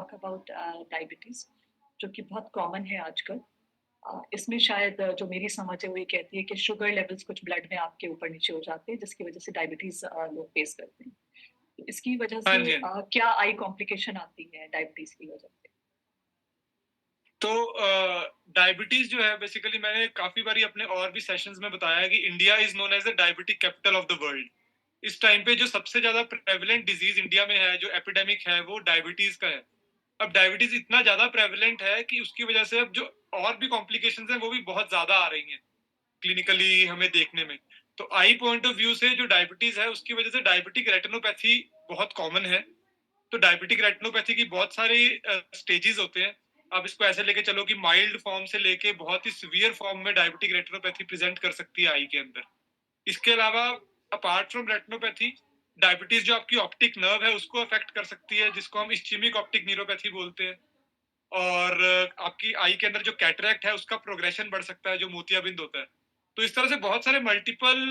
Talk about diabetes जो कि बहुत कॉमन है आजकल। इसमें शायद जो मेरी समझ है वो ये कहती है कि शुगर लेवल्स कुछ ब्लड में आपके ऊपर नीचे हो जाते हैं जिसकी वजह से डायबिटीज लोग फेस करते हैं। तो इसकी वजह हाँ से जी, हाँ जी। क्या आई कॉम्प्लिकेशन आती है डायबिटीज की वजह से? तो डायबिटीज़ जो है बेसिकली मैंने काफ़ी बारी अपने और भी सेशंस में बताया है कि India is known as the diabetic capital of the world. इस टाइम पे जो सबसे ज़्यादा प्रेवलेंट डिज़ीज़ इंडिया में है, जो एपिडेमिक है, वो डायबिटीज़ का है। अब डायबिटीज़ इतना ज़्यादा प्रेवलेंट है कि उसकी वजह से अब जो और भी कॉम्प्लिकेशंस हैं, वो भी बहुत ज़्यादा आ रही हैं, क्लिनिकली हमें देखने में। तो आई पॉइंट ऑफ व्यू से जो डायबिटीज़ है, उसकी वजह से डायबिटिक रेटिनोपैथी बहुत कॉमन है। तो डायबिटिक रेटिनोपैथी की बहुत सारे स्टेजेस होते हैं। आप इसको ऐसे लेके चलो कि माइल्ड फॉर्म से लेके बहुत ही सीवियर फॉर्म में डायबिटिक रेटिनोपैथी प्रेजेंट कर सकती है आई के अंदर। इसके अलावा अपार्ट फ्रॉम रेटिनोपैथी, डायबिटीज जो आपकी ऑप्टिक नर्व है उसको अफेक्ट कर सकती है, जिसको हम इस्चेमिक ऑप्टिक न्यूरोपैथी बोलते हैं। और आपकी आई के अंदर जो कैटरैक्ट है उसका प्रोग्रेशन बढ़ सकता है, जो मोतियाबिंद होता है। तो इस तरह से बहुत सारे मल्टीपल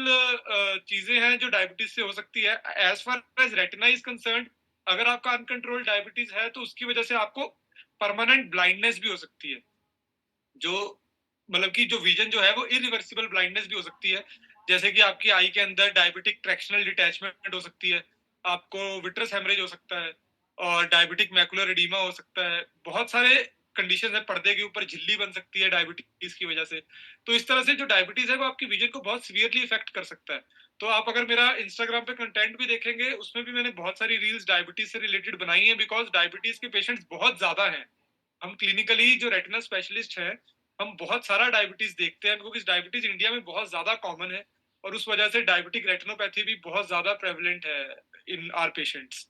चीजें हैं जो डायबिटीज से हो सकती है। As far as retina is concerned, अगर आपका अनकंट्रोल्ड डायबिटीज है तो उसकी वजह से आपको परमानेंट ब्लाइंडनेस भी हो सकती है, जो मतलब कि जो विजन जो है वो इरिवर्सिबल ब्लाइंडनेस भी हो सकती है। जैसे कि आपकी आई के अंदर डायबिटिक ट्रैक्शनल डिटैचमेंट हो सकती है, आपको विट्रस हेमरेज हो सकता है, और डायबिटिक मैकुलर एडीमा हो सकता है। बहुत सारे कंडीशन है, पर्दे के ऊपर झिल्ली बन सकती है डायबिटीज की वजह से। तो इस तरह से जो डायबिटीज है वो आपकी विजन को बहुत सीवियरली इफेक्ट कर सकता है। तो आप अगर मेरा इंस्टाग्राम पे कंटेंट भी देखेंगे, उसमें भी मैंने बहुत सारी रील्स डायबिटीज से रिलेटेड बनाई है, बिकॉज डायबिटीज के पेशेंट्स बहुत ज्यादा हैं। हम क्लिनिकली जो रेटिनल स्पेशलिस्ट हैं, हम बहुत सारा डायबिटीज देखते हैं, क्योंकि डायबिटीज इंडिया में बहुत ज्यादा कॉमन है, और उस वजह से डायबिटिक रेटिनोपैथी भी बहुत ज्यादा प्रेवलेंट है in our patients.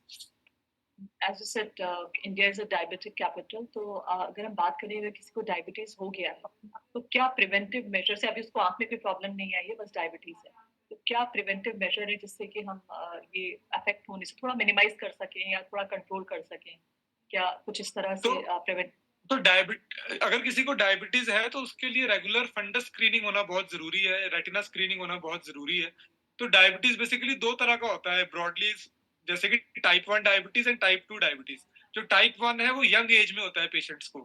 As you said India is a diabetic capital, तो अगर हम बात करें अगर किसी को डायबिटीज हो गया है तो क्या प्रिवेंटिव मेजर्स है? अभी उसको आंख में कोई प्रॉब्लम नहीं आई है, बस डायबिटीज है, तो क्या प्रिवेंटिव मेजर है जिससे कि हम ये अफेक्ट होने से थोड़ा मिनिमाइज कर सकें या थोड़ा कंट्रोल कर सकें? क्या कुछ इस तरह तो से प्रिवेंट? तो डायबिट अगर किसी को डायबिटीज है तो उसके लिए रेगुलर फंडस स्क्रीनिंग होना बहुत जरूरी है, रेटिना स्क्रीनिंग होना बहुत जरूरी है। तो डायबिटीज बेसिकली दो तरह का होता है ब्रॉडली, जैसे कि type 1 diabetes and type 2 diabetes. जो टाइप 1 है वो यंग एज में होता है पेशेंट्स को,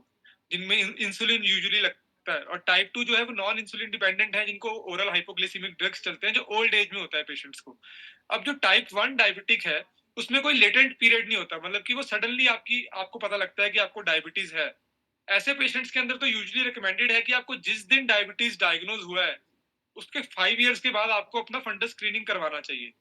जिनमें इंसुलिन यूजुअली लगता है, और टाइप 2 जो है वो नॉन इंसुलिन डिपेंडेंट है, जिनको ओरल हाइपोग्लिसिमिक ड्रग्स चलते हैं, जो ओल्ड एज में होता है पेशेंट्स को। अब जो टाइप 1 डायबिटिक है, उसमें कोई लेटेंट पीरियड नहीं होता, मतलब कि वो सडनली आपको पता लगता है कि आपको डायबिटीज है। ऐसे पेशेंट्स के अंदर तो यूजुअली रिकमेंडेड है कि आपको जिस दिन डायबिटीज डायग्नोज हुआ है, उसके 5 इयर्स के बाद आपको अपना फंडस स्क्रीनिंग करवाना चाहिए।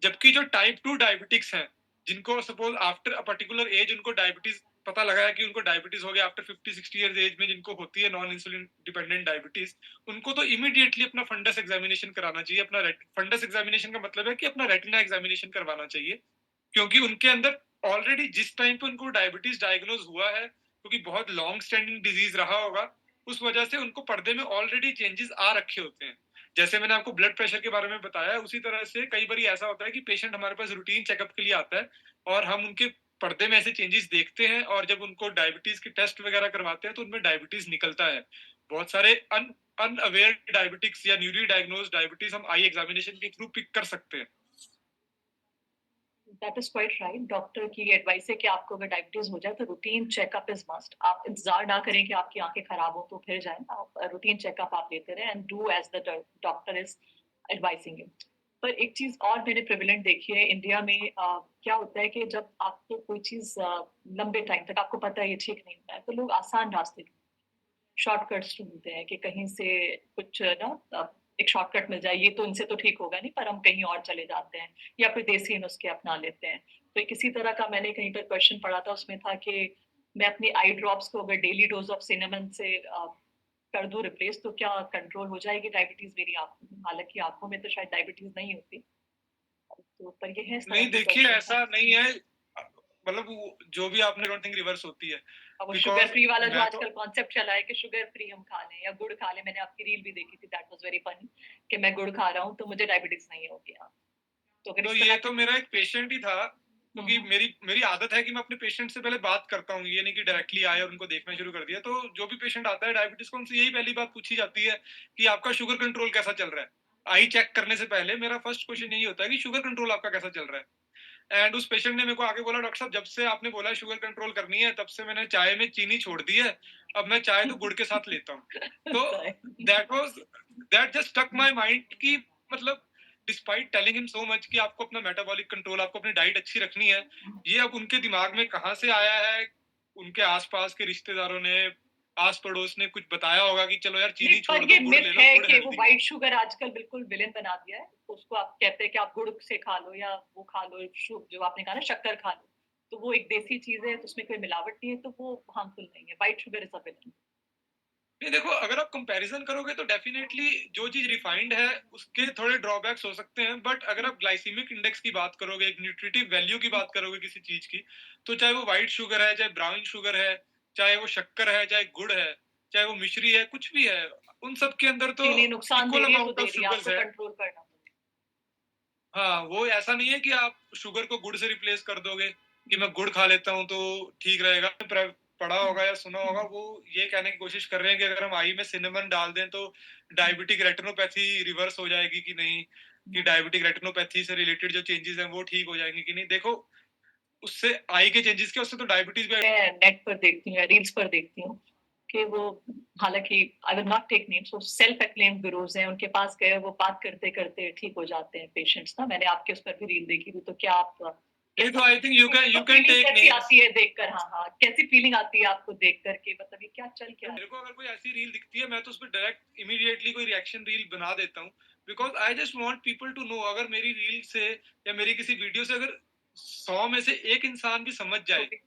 जबकि जो टाइप 2 डायबिटिक्स हैं, जिनको suppose after a particular age उनको डायबिटीज पता लगा है कि उनको डायबिटीज हो गया, आफ्टर 50-60 इयर्स एज में जिनको होती है नॉन इंसुलिन डिपेंडेंट डायबिटीज, उनको तो इमीडिएटली अपना फंडस एग्जामिनेशन कराना चाहिए। अपना फंडस एग्जामिनेशन का मतलब है कि अपना रेटिना एग्जामिनेशन करवाना चाहिए, क्योंकि उनके अंदर ऑलरेडी जिस टाइम पे उनको डायबिटीज डायग्नोज हुआ है, क्योंकि बहुत लॉन्ग स्टैंडिंग डिजीज रहा होगा, उस वजह से उनको पर्दे में ऑलरेडी चेंजेस आ रखे होते हैं। जैसे मैंने आपको ब्लड प्रेशर के बारे में बताया, उसी तरह से कई बार ऐसा होता है कि पेशेंट हमारे पास रूटीन चेकअप के लिए आता है, और हम उनके पर्दे में ऐसे चेंजेस देखते हैं, और जब उनको डायबिटीज के टेस्ट वगैरह करवाते हैं तो उनमें डायबिटीज निकलता है। बहुत सारे अनअवेयर डायबिटिक्स या न्यूली डायग्नोज डायबिटीज हम आई एग्जामिनेशन के थ्रू पिक कर सकते हैं। That is quite right. Doctor की एडवाइस है कि आपको अगर डायबिटीज हो जाए तो रूटीन चेकअप इज मस्ट। आप इंतजार ना करें कि आपकी आंखें खराब हो तो फिर जाएं, आप रूटीन चेकअप आप लेते रहे and do as the doctor is advising you. पर एक चीज और मैंने प्रिविलेंट देखी है इंडिया में, क्या होता है कि जब आपको कोई चीज लंबे टाइम तक आपको पता है ये ठीक नहीं होता है, तो लोग आसान रास्ते शॉर्टकट्स ढूंढते हैं कि कहीं से कुछ ना एक शॉर्टकट मिल जाए, ये तो इनसे तो ठीक होगा नहीं, पर हम कहीं और चले जाते हैं या फिर देसी नुस्खे अपना लेते हैं। तो एक किसी तरह का मैंने कहीं पर क्वेश्चन पढ़ा था, उसमें था कि मैं अपनी आई ड्रॉप्स को अगर डेली डोज ऑफ सिनेमन से कर दूं रिप्लेस, तो क्या कंट्रोल हो जाएगी डायबिटीज मेरी आंखों में? हालांकि आंखों में तो शायद डायबिटीज नहीं होती, तो पर ये है इस तरह नहीं, की देखिए क्वेश्चन था। ऐसा नहीं है, मतलब जो भी आपने डोंट थिंक रिवर्स होती है, अब वो शुगर बिकॉज फ्री वाला जो मैं तो आजकल कॉन्सेप्ट चला है कि शुगर फ्री हम खा लें या गुड़ खा लें, मैंने आपकी रील भी देखी थी, दैट वाज वेरी फनी कि मैं गुड़ खा रहा हूँ तो मुझे डायबिटीज नहीं होगी। हाँ, तो अगर तो इस ये तरह तो की मेरा एक पेशेंट ही था, क्योंकि हम्म। मेरी मेरी आदत है कि मैं अपने पेशेंट से पहले बात करता हूँ, ये नहीं कि डायरेक्टली आए और उनको देखना शुरू कर दिया। तो जो भी पेशेंट आता है डायबिटीज को, उनसे यही पहली बात पूछी जाती है कि आपका शुगर कंट्रोल कैसा चल रहा है। आई चेक करने से पहले मेरा फर्स्ट क्वेश्चन यही होता है कि शुगर कंट्रोल आपका कैसा चल रहा है। एंड उस पेशेंट ने मेरे को आके बोला, डॉक्टर साहब जब से आपने बोला है शुगर कंट्रोल करनी है, तब से मैंने चाय में चीनी छोड़ दी है, अब मैं चाय तो गुड़ के साथ लेता हूँ। तो that was that just stuck my mind कि मतलब despite telling him so much कि आपको अपना मेटाबॉलिक कंट्रोल, आपको अपनी डाइट अच्छी रखनी है, ये अब उनके दिमाग में कहाँ से आया है, उनके आसपास के रिश्तेदारों ने, आस पड़ोस ने कुछ बताया होगा कि चलो यार नहीं, चीनी छोड़ पर दो, ये गुड़ ले मिथ लो, है गुड़ कि वो हेल्दी है। व्हाइट शुगर आजकल बिल्कुल विलेन बना दिया है। तो उसको आप कहते हैं कि आप गुड़ से खा लो या वो खा लो, जो आपने कहा ना शक्कर खा लो। तो वो एक देसी चीज़ है, तो उसमें कोई मिलावट नहीं है, तो वो हार्मफुल नहीं है। White sugar is a villain. नहीं देखो, अगर आप कंपैरिजन करोगे तो डेफिनेटली जो चीज रिफाइंड है उसके थोड़े ड्रॉबैक्स हो सकते हैं, बट अगर आप ग्लाइसीमिक इंडेक्स की बात करोगे, एक न्यूट्रिटिव वैल्यू की बात करोगे किसी चीज की, तो चाहे वो व्हाइट शुगर है, चाहे ब्राउन शुगर है, चाहे वो शक्कर है, चाहे गुड़ है, चाहे वो मिश्री है, कुछ भी है, उन सब के अंदर तो चीनी नुकसान दे इक्वल रही है तो अमाउंट दे ऑफ रही है, शुगर्स आपको है। कंट्रोल करना पड़ेगा। हाँ, वो ऐसा नहीं है कि आप शुगर को गुड़ से रिप्लेस कर दोगे कि मैं गुड़ खा लेता हूँ तो ठीक रहेगा। पढ़ा होगा या सुना होगा, वो ये कहने की कोशिश कर रहे हैं कि अगर हम आई में सिनेमन डाल दें तो डायबिटिक रेटिनोपैथी रिवर्स हो जाएगी कि नहीं, कि डायबिटिक रेटिनोपैथी से रिलेटेड जो चेंजेस हैं वो ठीक हो जाएंगे कि नहीं। देखो, उससे आई के चेंजेस क्या, उससे तो डायबिटीज भी। मैं नेट पर देखती हूँ या रील्स पर देखती हूँ कि वो, हालांकि I will not take names, वो सेल्फ एक्लेम्ड गुरुज हैं, उनके पास गए, वो बात करते करते ठीक हो जाते हैं पेशेंट्स ना। मैंने आपके उस पर भी रील देखी थी, तो क्या आप नहीं तो कैसा I think you can feeling take कैसी नेम्स। आती है देखकर? हाँ हाँ, कैसी फीलिंग आती है आपको देख करके? मतलब ये क्या चल क्या रहा मेरे को अगर कोई ऐसी रील दिखती है, मैं तो उस पर डायरेक्ट इमीडिएटली कोई रिएक्शन रील बना देता हूँ, because I just want people to know. अगर मेरी रील से या मेरी किसी वीडियो से अगर 100 में से एक इंसान भी समझ जाए, है?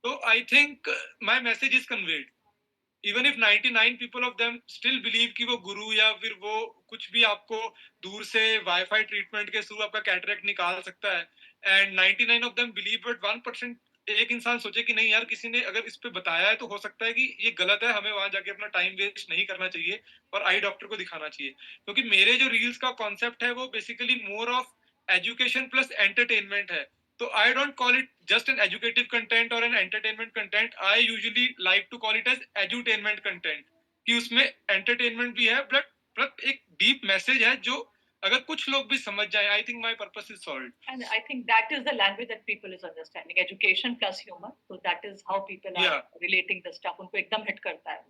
तो I think my message is conveyed. Even if 99 people of them still believe कि वो गुरु या फिर वो कुछ भी आपको दूर से वाईफाई ट्रीटमेंट के थ्रू आपका कैटरेक्ट निकाल सकता है, and 99 of them believe, but 1% एक इंसान सोचे कि नहीं यार, किसी ने अगर इस पे बताया है तो हो सकता है कि ये गलत है, हमें वहां जाके अपना टाइम वेस्ट नहीं करना चाहिए और आई डॉक्टर को दिखाना चाहिए। क्योंकि मेरे जो रील्स का कॉन्सेप्ट है वो basically more of education plus entertainment है। So I don't call it just an educative content or an entertainment content. I usually like to call it as edutainment content. कि उसमें entertainment भी है, but एक deep message है जो अगर कुछ लोग भी समझ जाए, I think my purpose is solved. And I think that is the language that people is understanding. Education plus humor. So that is how people are Yeah. relating the stuff. उनको एकदम हिट करता है।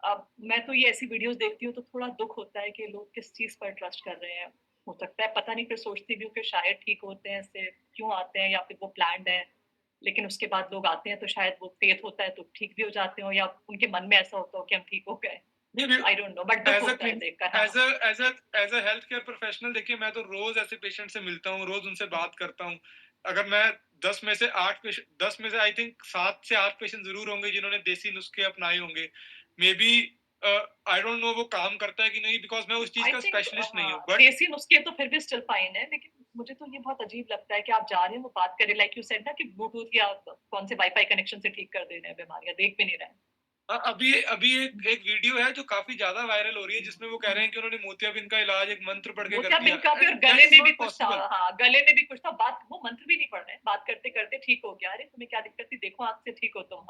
अब मैं तो ये ऐसी videos देखती हूँ तो थोड़ा दुख होता है कि लोग किस चीज पर ट्रस्ट कर रहे हैं। हो सकता है, पता नहीं, फिर सोचती भी हूँ कि शायद ठीक होते हैं, इससे क्यों आते हैं, या फिर वो प्लान्ड है। लेकिन उसके बाद लोग आते हैं तो शायद वो फेथ होता है तो ठीक भी हो जाते हो, या उनके मन में ऐसा होता हो कि हम ठीक हो गए। नहीं, आई डोंट नो, बट दुख एज होता है देखकर। हाँ as as a health care professional, देखिए मैं तो रोज ऐसे पेशेंट से मिलता हूँ, रोज उनसे बात करता हूँ। अगर मैं 10 में से 8 पेशेंट, 10 में से आई थिंक 7 से 8 पेशेंट जरूर होंगे जिन्होंने देसी नुस्खे अपनाए होंगे। Maybe I don't know वो काम करता है कि नहीं, बिकॉज मैं उस चीज आई का थिंक स्पेशलिस्ट नहीं हूँ, बट देसी नुस्खे तो फिर भी स्टिल फाइन है, लेकिन मुझे तो ये बहुत अजीब लगता है कि आप जा रहे हैं, वो बात करें, लाइक यू सेड ना, कि ब्लूटूथ या कौन से वाईफाई कनेक्शन से ठीक कर दे रहे हैं बीमारियां, देख भी नहीं रहे हैं। अभी अभी एक वीडियो है जो काफी ज्यादा वायरल हो रही है, जिसमें वो कह रहे हैं कि उन्होंने मोतियाबिंद का इलाज एक मंत्र पढ़ के कर दिया, मोतियाबिंद का भी, और एंड दैट गले इज में भी नॉट कुछ था। पॉसिबल। हाँ, गले में भी कुछ था। बात, वो मंत्र भी नहीं पढ़ रहे हैं, बात करते करते ठीक हो गया। अरे तुम्हें क्या दिक्कत थी, देखो आंख से ठीक हो तुम।